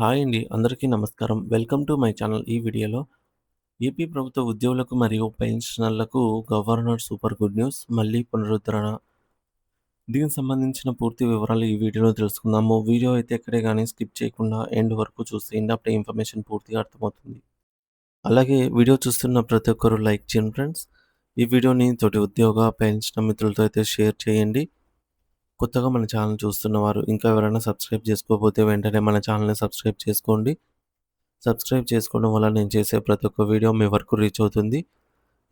Hi అండి. అందరికీ నమస్కారం. Welcome to my channel. ఈ వీడియోలో ఏపీ ప్రభుత్వ ఉద్యోగులకు మరియు పెన్షనర్లకు గవర్నర్ సూపర్ గుడ్ న్యూస్ మళ్ళీ పునరుద్ధరణ. దీనికి సంబంధించిన పూర్తి వివరాలు ఈ వీడియోలో తెలుసుకుందాము. వీడియో అయితే ఎక్కడే గానీ స్కిప్ చేయకుండా ఎండ్ వరకు చూసేయండి. అప్పుడే ఇన్ఫర్మేషన్ పూర్తిగా అర్థమవుతుంది. అలాగే వీడియో చూస్తున్న ప్రతి ఒక్కరు లైక్ చేయండి ఫ్రెండ్స్. ఈ వీడియోని తోటి ఉద్యోగ, పెన్షనర్ మిత్రులతో అయితే షేర్ చేయండి. కొత్తగా మన ఛానల్ చూస్తున్నవారు ఇంకా ఎవరైనా సబ్స్క్రైబ్ చేసుకోకపోతే వెంటనే మన ఛానల్‌ని సబ్స్క్రైబ్ చేసుకోండి. సబ్స్క్రైబ్ చేసుకోవడం వల్ల నేను చేసే ప్రతి ఒక్క వీడియో మీ వరకు రీచ్ అవుతుంది.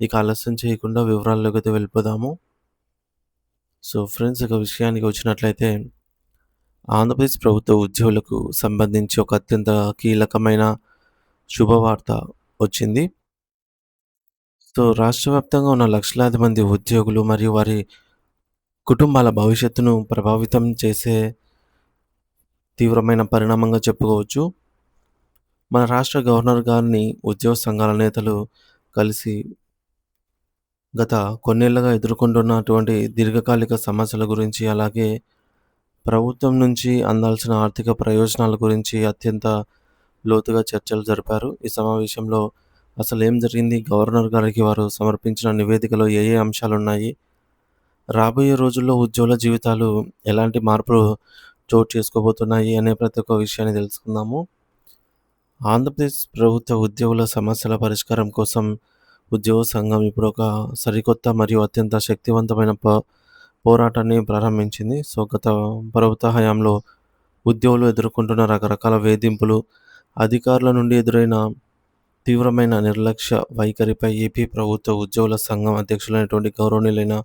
ఇక ఆలస్యం చేయకుండా వివరాల్లోకైతే వెళ్ళిపోదాము. సో ఫ్రెండ్స్, ఇక విషయానికి వచ్చినట్లయితే ఆంధ్రప్రదేశ్ ప్రభుత్వ ఉద్యోగులకు సంబంధించి ఒక అత్యంత కీలకమైన శుభవార్త వచ్చింది. సో రాష్ట్ర వ్యాప్తంగా ఉన్న లక్షలాది మంది ఉద్యోగులు మరియు వారి కుటుంబాల భవిష్యత్తును ప్రభావితం చేసే తీవ్రమైన పరిణామంగా చెప్పుకోవచ్చు. మన రాష్ట్ర గవర్నర్ గారిని ఉద్యోగ సంఘాల నేతలు కలిసి గత కొన్నేళ్లుగా ఎదుర్కొంటున్నటువంటి దీర్ఘకాలిక సమస్యల గురించి, అలాగే ప్రభుత్వం నుంచి అందాల్సిన ఆర్థిక ప్రయోజనాల గురించి అత్యంత లోతుగా చర్చలు జరిపారు. ఈ సమావేశంలో అసలేం జరిగింది? గవర్నర్ గారికి వారు సమర్పించిన నివేదికలో ఏ ఏ అంశాలున్నాయి? రాబోయే రోజుల్లో ఉద్యోగుల జీవితాలు ఎలాంటి మార్పులు చోటు చేసుకోబోతున్నాయి అనే ప్రతి ఒక్క విషయాన్ని తెలుసుకుందాము. ఆంధ్రప్రదేశ్ ప్రభుత్వ ఉద్యోగుల సమస్యల పరిష్కారం కోసం ఉద్యోగ సంఘం ఇప్పుడు ఒక సరికొత్త మరియు అత్యంత శక్తివంతమైన పోరాటాన్ని ప్రారంభించింది. సో గత ప్రభుత్వ హయాంలో ఉద్యోగులు ఎదుర్కొంటున్న రకరకాల వేధింపులు, అధికారుల నుండి ఎదురైన తీవ్రమైన నిర్లక్ష్య వైఖరిపై ఏపీ ప్రభుత్వ ఉద్యోగుల సంఘం అధ్యక్షులైనటువంటి గౌరవనీయులైన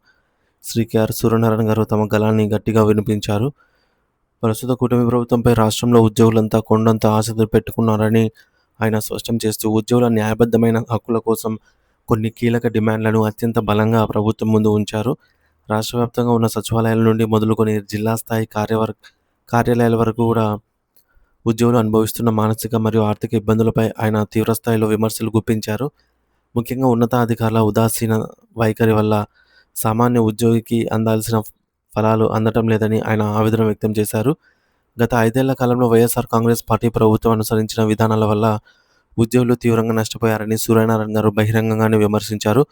శ్రీ కెఆర్ సూర్యనారాయణ గారు తమ గళాన్ని గట్టిగా వినిపించారు. ప్రస్తుత కూటమి ప్రభుత్వంపై రాష్ట్రంలో ఉద్యోగులంతా కొండంత ఆశలు పెట్టుకున్నారని ఆయన స్పష్టం చేస్తూ, ఉద్యోగుల న్యాయబద్ధమైన హక్కుల కోసం కొన్ని కీలక డిమాండ్లను అత్యంత బలంగా ప్రభుత్వం ముందు ఉంచారు. రాష్ట్ర వ్యాప్తంగా ఉన్న సచివాలయాల నుండి మొదలుకొని జిల్లా స్థాయి కార్యాలయాల వరకు కూడా ఉద్యోగులు అనుభవిస్తున్న మానసిక మరియు ఆర్థిక ఇబ్బందులపై ఆయన తీవ్రస్థాయిలో విమర్శలు గుప్పించారు. ముఖ్యంగా ఉన్నతాధికారుల ఉదాసీన వైఖరి వల్ల సామాన్య ఉద్యోగికి అందాల్సిన ఫలాలు అందటం లేదని ఆయన ఆవేదన వ్యక్తం చేశారు. గత 5 ఏళ్ల కాలంలో వైఎస్ఆర్ కాంగ్రెస్ పార్టీ ప్రభుత్వం అనుసరించిన విధానాల వల్ల ఉద్యోగులు తీవ్రంగా నష్టపోయారని సూర్యనారాయణ గారు బహిరంగంగానే విమర్శించారు.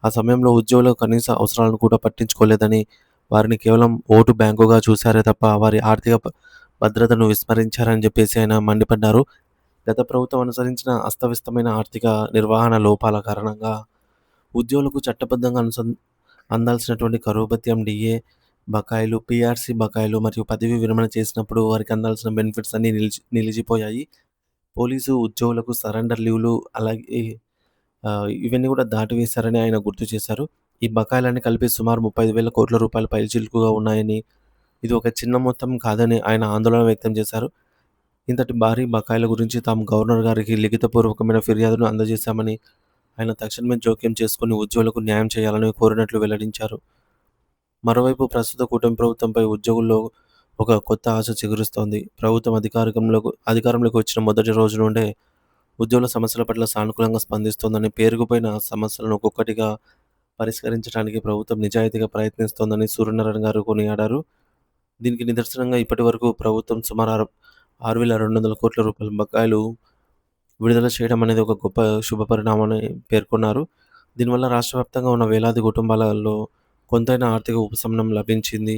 ఆ సమయంలో ఉద్యోగుల కనీస అవసరాలను కూడా పట్టించుకోలేదని, వారిని కేవలం ఓటు బ్యాంకుగా చూశారే తప్ప వారి ఆర్థిక భద్రతను విస్మరించారని చెప్పేసి ఆయన మండిపడ్డారు. గత ప్రభుత్వం అనుసరించిన అస్తవ్యస్తమైన ఆర్థిక నిర్వహణ లోపాల కారణంగా ఉద్యోగులకు చట్టబద్ధంగా అందాల్సినటువంటి కరువు భత్యం, డిఏ బకాయిలు, పీఆర్సీ బకాయిలు మరియు పదవీ విరమణ చేసినప్పుడు వారికి అందాల్సిన బెనిఫిట్స్ అన్నీ నిలిచిపోయాయి. పోలీసు ఉద్యోగులకు సరెండర్ లీవ్‌లు అలాగే ఇవన్నీ కూడా దాటివేశారని ఆయన గుర్తు చేశారు. ఈ బకాయిలన్నీ కలిపి సుమారు 35,000 కోట్ల రూపాయల పైచిలుకుగా ఉన్నాయని, ఇది ఒక చిన్న మొత్తం కాదని ఆయన ఆందోళన వ్యక్తం చేశారు. ఇంతటి భారీ బకాయిల గురించి తాము గవర్నర్ గారికి లిఖితపూర్వకమైన ఫిర్యాదును అందజేశామని, ఆయన తక్షణమే జోక్యం చేసుకొని ఉద్యోగులకు న్యాయం చేయాలని కోరినట్లు వెల్లడించారు. మరోవైపు ప్రస్తుత కూటమి ప్రభుత్వంపై ఉద్యోగుల్లో ఒక కొత్త ఆశ చిగురిస్తోంది. ప్రభుత్వం అధికారంలోకి వచ్చిన మొదటి రోజు నుండే ఉద్యోగుల సమస్యల పట్ల సానుకూలంగా స్పందిస్తోందని, పేరుకుపోయిన సమస్యలను ఒక్కొక్కటిగా పరిష్కరించడానికి ప్రభుత్వం నిజాయితీగా ప్రయత్నిస్తోందని సూర్యనారాయణ గారు కొనియాడారు. దీనికి నిదర్శనంగా ఇప్పటివరకు ప్రభుత్వం సుమారు 6,200 కోట్ల రూపాయల బకాయిలు విడుదల చేయడం అనేది ఒక గొప్ప శుభపరిణామమని పేర్కొన్నారు. దీనివల్ల రాష్ట్ర వ్యాప్తంగా ఉన్న వేలాది కుటుంబాలలో కొంతైనా ఆర్థిక ఉపశమనం లభించింది.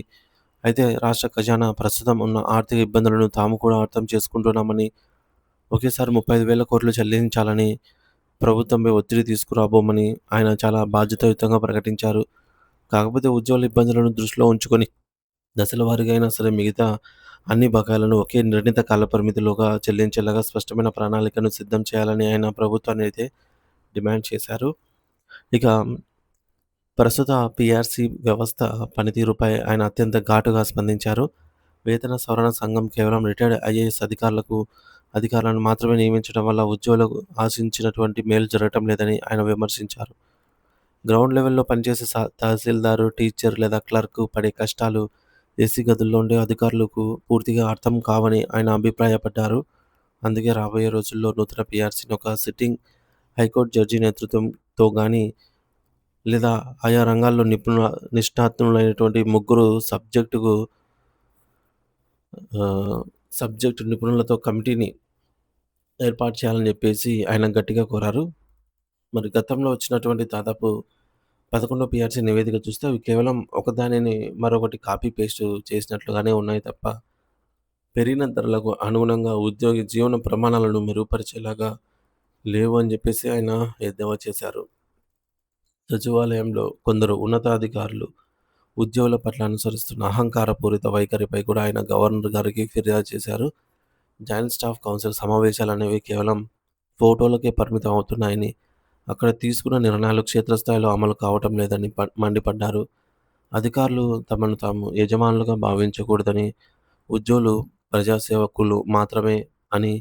అయితే రాష్ట్ర ఖజానా ప్రస్తుతం ఉన్న ఆర్థిక ఇబ్బందులను తాము కూడా అర్థం చేసుకుంటున్నామని, ఒకేసారి 35,000 కోట్లు చెల్లించాలని ప్రభుత్వంపై ఒత్తిడి తీసుకురాబోమని ఆయన చాలా బాధ్యతాయుతంగా ప్రకటించారు. కాకపోతే ఉద్యోగుల ఇబ్బందులను దృష్టిలో ఉంచుకొని దశల వారీగా అయినా సరే మిగతా అన్ని బకాయిలను ఒకే నిర్ణీత కాలపరిమితిలోగా చెల్లించేలాగా స్పష్టమైన ప్రణాళికను సిద్ధం చేయాలని ఆయన ప్రభుత్వాన్ని అయితే డిమాండ్ చేశారు. ఇక ప్రస్తుత పీఆర్సీ వ్యవస్థ పనితీరుపై ఆయన అత్యంత ఘాటుగా స్పందించారు. వేతన సవరణ సంఘం కేవలం రిటైర్డ్ ఐఏఎస్ అధికారులను మాత్రమే నియమించడం వల్ల ఉద్యోగులకు ఆశించినటువంటి మేలు జరగటం లేదని ఆయన విమర్శించారు. గ్రౌండ్ లెవెల్‌లో పనిచేసే తహసీల్దారు, టీచర్ లేదా క్లర్క్ పడే కష్టాలు ఏసీ గదుల్లో ఉండే అధికారులకు పూర్తిగా అర్థం కావని ఆయన అభిప్రాయపడ్డారు. అందుకే రాబోయే రోజుల్లో నూతన పీఆర్సీని ఒక సిట్టింగ్ హైకోర్టు జడ్జి నేతృత్వంతో గానీ, లేదా ఆయా రంగాల్లో నిష్ణాతులైనటువంటి ముగ్గురు ఆహ్, సబ్జెక్ట్ నిపుణులతో కమిటీని ఏర్పాటు చేయాలని జెప్పేసి ఆయన గట్టిగా కోరారు. మరి గతంలో వచ్చినటువంటి దాదాపు 11 పీఆర్సీ నివేదిక చూస్తే అవి కేవలం ఒకదానిని మరొకటి కాపీ పేస్ట్ చేసినట్లుగానే ఉన్నాయి తప్ప, పెరిగిన ధరలకు అనుగుణంగా ఉద్యోగి జీవన ప్రమాణాలను మెరుగుపరిచేలాగా లేవు అని జెప్పేసి ఆయన ఎద్దేవా చేశారు. సచివాలయంలో కొందరు ఉన్నతాధికారులు ఉద్యోగుల పట్ల అనుసరిస్తున్న అహంకారపూరిత వైఖరిపై కూడా ఆయన గవర్నర్ గారికి ఫిర్యాదు చేశారు. జాయింట్ స్టాఫ్ కౌన్సిల్ సమావేశాలనేవి కేవలం ఫోటోలకే పరిమితం అవుతున్నాయని, అక్కడ తీసుకున్న నిర్ణయాలు క్షేత్రస్థాయిలో అమలు కావటం లేదని మండిపడ్డారు. అధికారులు తమను తాము యజమానులుగా భావించకూడదని, ఉద్యోగులు ప్రజాసేవకులు మాత్రమే అని,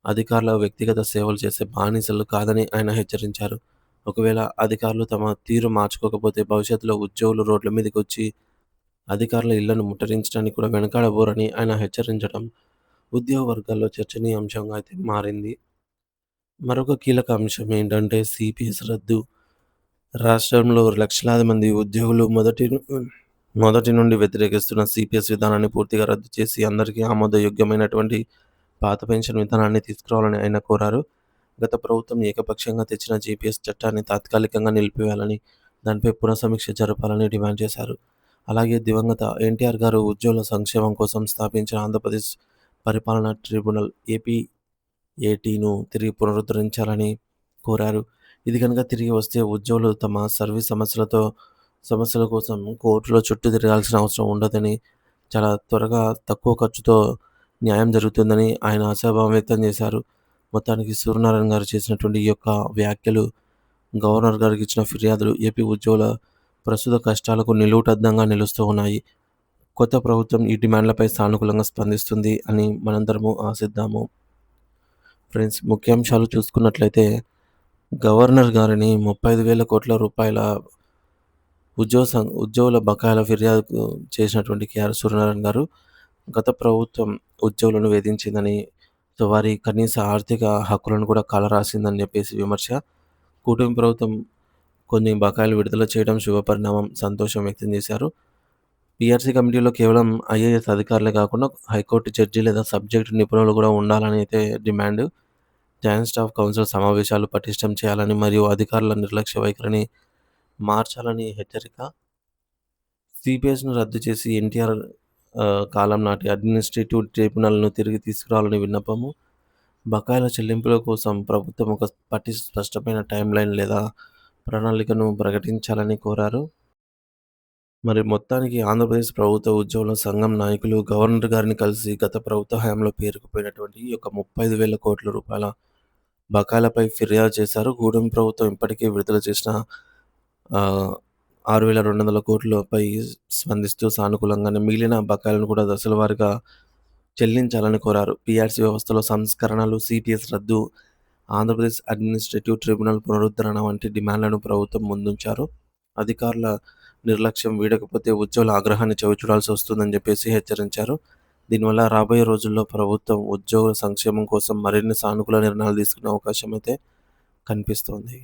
అధికారుల వ్యక్తిగత సేవలు చేసే బానిసలు కాదని ఆయన హెచ్చరించారు. ఒకవేళ అధికారులు తమ తీరు మార్చుకోకపోతే భవిష్యత్తులో ఉద్యోగులు రోడ్ల మీదకొచ్చి అధికారుల ఇళ్లను ముట్టడించడానికి కూడా వెనకాడబోరని ఆయన హెచ్చరించడం ఉద్యోగ వర్గాల్లో చర్చనీయాంశంగా అయితే మారింది. మరొక కీలక అంశం ఏంటంటే సిపిఎస్ రద్దు. రాష్ట్రంలో లక్షలాది మంది ఉద్యోగులు మొదటి నుండి వ్యతిరేకిస్తున్న సిపిఎస్ విధానాన్ని పూర్తిగా రద్దు చేసి అందరికీ ఆమోదయోగ్యమైనటువంటి పాత పెన్షన్ విధానాన్ని తీసుకురావాలని ఆయన కోరారు. గత ప్రభుత్వం ఏకపక్షంగా తెచ్చిన జీపీఎస్ చట్టాన్ని తాత్కాలికంగా నిలిపివేయాలని, దానిపై పునఃసమీక్ష జరపాలని డిమాండ్ చేశారు. అలాగే దివంగత ఎన్టీఆర్ గారు ఉద్యోగుల సంక్షేమం కోసం స్థాపించిన ఆంధ్రప్రదేశ్ పరిపాలనా ట్రిబ్యునల్ ఏపీఏటీను తిరిగి పునరుద్ధరించాలని కోరారు. ఇది కనుక తిరిగి వస్తే ఉద్యోగులు తమ సర్వీస్ సమస్యల కోసం కోర్టులో చుట్టూ తిరగాల్సిన అవసరం ఉండదని, చాలా త్వరగా తక్కువ ఖర్చుతో న్యాయం జరుగుతుందని ఆయన ఆశాభావం వ్యక్తం చేశారు. మొత్తానికి సూర్యనారాయణ గారు చేసినటువంటి ఈ యొక్క వ్యాఖ్యలు, గవర్నర్ గారికి ఇచ్చిన ఫిర్యాదులు ఏపీ ఉద్యోగుల ప్రస్తుత కష్టాలకు నిలువుటద్దంగా నిలుస్తూ ఉన్నాయి. కొత్త ప్రభుత్వం ఈ డిమాండ్లపై సానుకూలంగా స్పందిస్తుంది అని మనందరము ఆశిద్దాము. ఫ్రెండ్స్, ముఖ్యాంశాలు చూసుకున్నట్లయితే గవర్నర్ గారిని 35,000 కోట్ల రూపాయల ఉద్యోగుల బకాయిల ఫిర్యాదు చేసినటువంటి కేఆర్ సూర్యనారాయణ గారు, గత ప్రభుత్వం ఉద్యోగులను వేధించిందని, వారి కనీస ఆర్థిక హక్కులను కూడా కాలరాసిందని చెప్పేసి విమర్శ. కూటమి ప్రభుత్వం కొన్ని బకాయిలు విడుదల చేయడం శుభపరిణామం, సంతోషం వ్యక్తం చేశారు. పీఆర్సీ కమిటీలో కేవలం ఐఏఎస్ అధికారులే కాకుండా హైకోర్టు జడ్జి లేదా సబ్జెక్ట్ నిపుణులు కూడా ఉండాలని అయితే డిమాండ్. జాయింట్ స్టాఫ్ కౌన్సిల్ సమావేశాలు పటిష్టం చేయాలని మరియు అధికారుల నిర్లక్ష్య వైఖరిని మార్చాలని హెచ్చరిక. సిపిఎస్ను రద్దు చేసి ఎన్టీఆర్ కాలం నాటి అడ్మినిస్ట్రేటివ్ ట్రిబ్యునల్ను తిరిగి తీసుకురావాలని విన్నపము. బకాయిల చెల్లింపుల కోసం ప్రభుత్వం ఒక స్పష్టమైన టైమ్లైన్ లేదా ప్రణాళికను ప్రకటించాలని కోరారు. మరి మొత్తానికి ఆంధ్రప్రదేశ్ ప్రభుత్వ ఉద్యోగుల సంఘం నాయకులు గవర్నర్ గారిని కలిసి గత ప్రభుత్వ హయాంలో పేరుకుపోయినటువంటి ఈ యొక్క 35,000 కోట్ల రూపాయల బకాయిలపై ఫిర్యాదు చేశారు. కూటమి ప్రభుత్వం ఇప్పటికే విడుదల చేసిన 6,200 కోట్లపై స్పందిస్తూ సానుకూలంగానే మిగిలిన బకాయిలను కూడా దశల వారీగా చెల్లించాలని కోరారు. పీఆర్సీ వ్యవస్థలో సంస్కరణలు, సిపిఎస్ రద్దు, ఆంధ్రప్రదేశ్ అడ్మినిస్ట్రేటివ్ ట్రిబ్యునల్ పునరుద్ధరణ వంటి డిమాండ్లను ప్రభుత్వం ముందుంచారు. అధికారుల నిర్లక్ష్యం వీడకపోతే ఉద్యోగుల ఆగ్రహాన్ని చవిచూడాల్సి వస్తుందని చెప్పేసి హెచ్చరించారు. దీనివల్ల రాబోయే రోజుల్లో ప్రభుత్వం ఉద్యోగుల సంక్షేమం కోసం మరిన్ని సానుకూల నిర్ణయాలు తీసుకునే అవకాశం అయితే కనిపిస్తోంది.